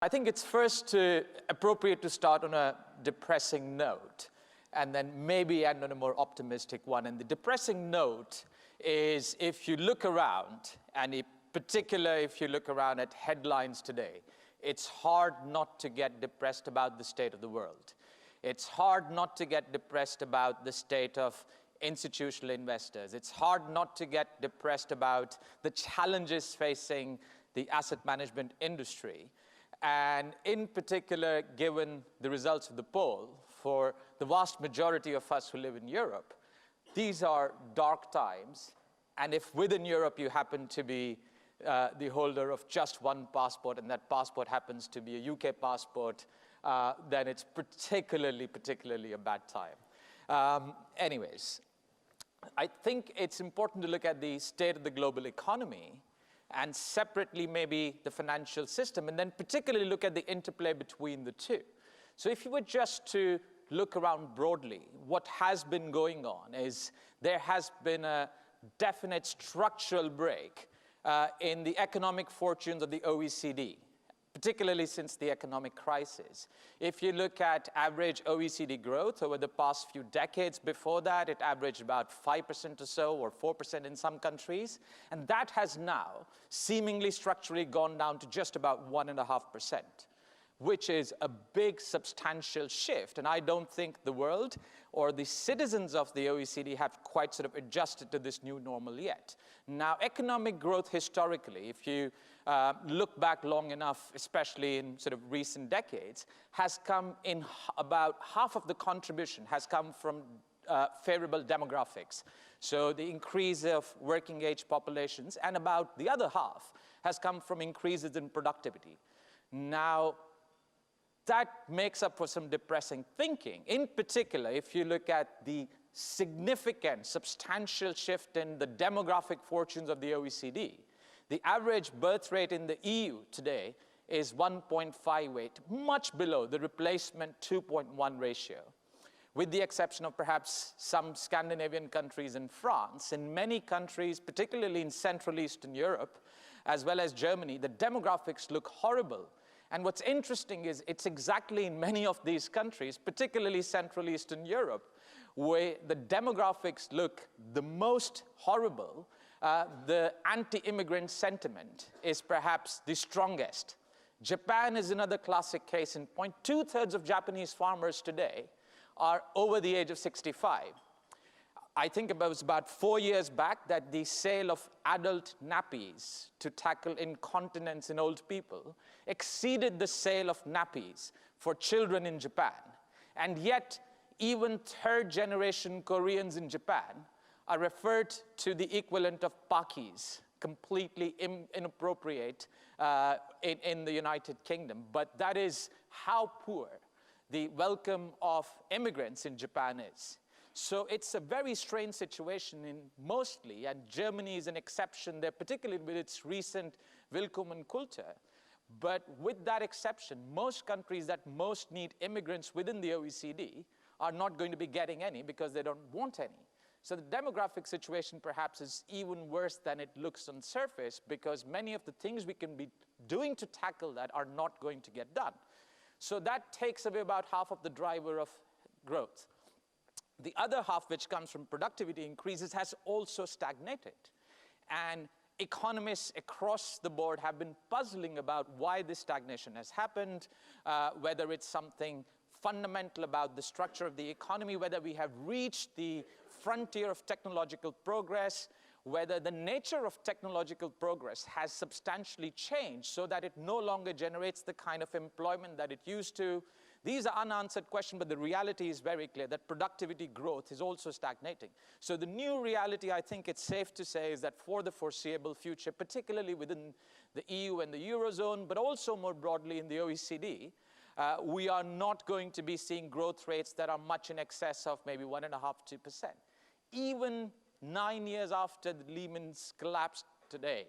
I think it's first appropriate to start on a depressing note and then maybe end on a more optimistic one. And the depressing note is if you look around, and in particular if you look around at headlines today, it's hard not to get depressed about the state of the world. It's hard not to get depressed about the state of institutional investors. It's hard not to get depressed about the challenges facing the asset management industry. And in particular, given the results of the poll, for the vast majority of us who live in Europe, these are dark times. And if within Europe you happen to be the holder of just one passport, and that passport happens to be a UK passport, then it's particularly a bad time. Anyways, I think it's important to look at the state of the global economy and separately maybe the financial system, and then particularly look at the interplay between the two. So if you were just to look around broadly, what has been going on is there has been a definite structural break in the economic fortunes of the OECD, particularly since the economic crisis. If you look at average OECD growth over the past few decades before that, it averaged about 5% or so, or 4% in some countries. And that has now seemingly structurally gone down to just about 1.5%, which is a big, substantial shift. And I don't think the world or the citizens of the OECD have quite sort of adjusted to this new normal yet. Now, economic growth historically, if you look back long enough, especially in sort of recent decades, has come in about half of the contribution has come from favorable demographics. So the increase of working age populations, and about the other half has come from increases in productivity. Now, that makes up for some depressing thinking. In particular, if you look at the significant, substantial shift in the demographic fortunes of the OECD, the average birth rate in the EU today is 1.58, much below the replacement 2.1 ratio. With the exception of perhaps some Scandinavian countries and France, in many countries, particularly in Central Eastern Europe, as well as Germany, the demographics look horrible. And what's interesting is it's exactly in many of these countries, particularly Central Eastern Europe, where the demographics look the most horrible, the anti-immigrant sentiment is perhaps the strongest. Japan is another classic case in point. 2/3 of Japanese farmers today are over the age of 65. I think it was about 4 years back that the sale of adult nappies to tackle incontinence in old people exceeded the sale of nappies for children in Japan. And yet, even third-generation Koreans in Japan are referred to the equivalent of pakis, completely inappropriate in the United Kingdom. But that is how poor the welcome of immigrants in Japan is. So it's a very strange situation in mostly, and Germany is an exception there, particularly with its recent Willkommenkultur. But with that exception, most countries that most need immigrants within the OECD are not going to be getting any because they don't want any. So the demographic situation perhaps is even worse than it looks on surface, because many of the things we can be doing to tackle that are not going to get done. So that takes away about half of the driver of growth. The other half, which comes from productivity increases, has also stagnated. And economists across the board have been puzzling about why this stagnation has happened, whether it's something fundamental about the structure of the economy, whether we have reached the frontier of technological progress, whether the nature of technological progress has substantially changed so that it no longer generates the kind of employment that it used to. These are unanswered questions, but the reality is very clear that productivity growth is also stagnating. So the new reality, I think it's safe to say, is that for the foreseeable future, particularly within the EU and the Eurozone, but also more broadly in the OECD, we are not going to be seeing growth rates that are much in excess of maybe 1.5%, 2%. Even 9 years after the Lehman's collapsed today,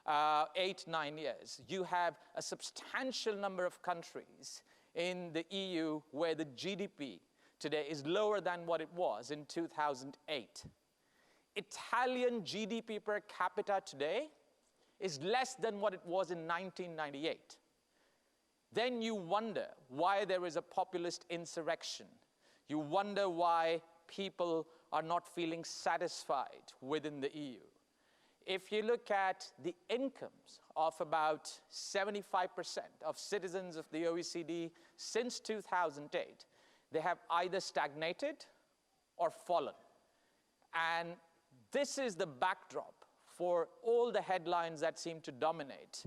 8, 9 years, you have a substantial number of countries in the EU where the GDP today is lower than what it was in 2008. Italian GDP per capita today is less than what it was in 1998. then you wonder why there is a populist insurrection. You wonder why people are not feeling satisfied within the EU. If you look at the incomes of about 75% of citizens of the OECD since 2008, they have either stagnated or fallen. And this is the backdrop for all the headlines that seem to dominate.